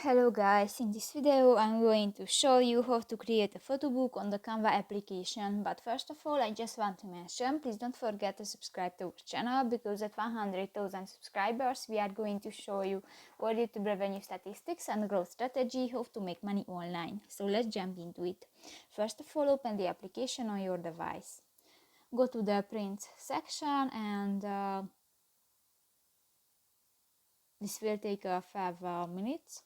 Hello guys, in this video I'm going to show you how to create a photo book on the Canva application. But first of all, I just want to mention, please don't forget to subscribe to our channel, because at 100,000 subscribers we are going to show you all YouTube revenue statistics and growth strategy, how to make money online. So let's jump into it. First of all, open the application on your device. Go to the print section and this will take 5 minutes.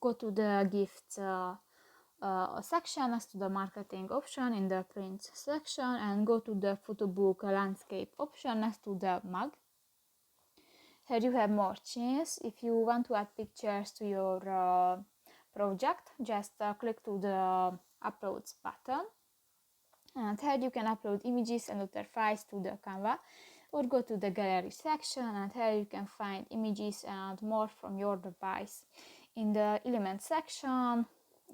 Go to the gifts section next to the marketing option in the print section, and go to the photo book landscape option next to the mug. Here you have more changes. If you want to add pictures to your project, just click to the uploads button, and here you can upload images and other files to the Canva, or go to the gallery section, and here you can find images and more from your device. In the element section,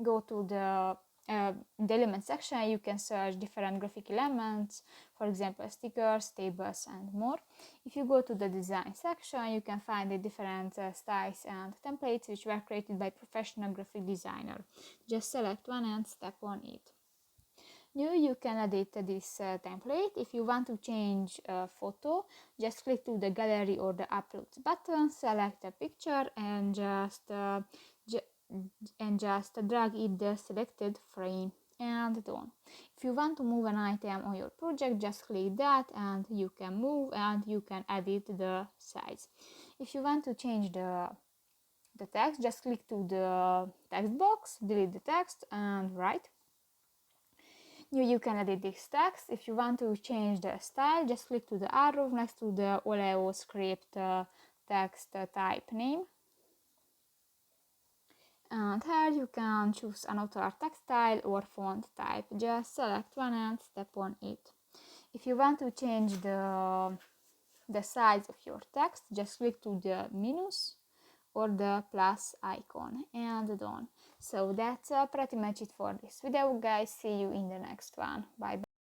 go to the element section, you can search different graphic elements, for example stickers, tables and more. If you go to the design section, you can find the different styles and templates which were created by professional graphic designer. Just select one and step on it. Now you can edit this template. If you want to change a photo, just click to the gallery or the uploads button, select a picture and just drag it the selected frame and done. If you want to move an item on your project, just click that and you can move and you can edit the size. If you want to change the text, just click to the text box, delete the text and write. You can edit this text. If you want to change the style, just click to the arrow next to the Oleo script text type name. And here you can choose another text style or font type. Just select one and step on it. If you want to change the size of your text, just click to the minus or the plus icon and done. So that's pretty much it for this video, guys. See you in the next one. Bye bye.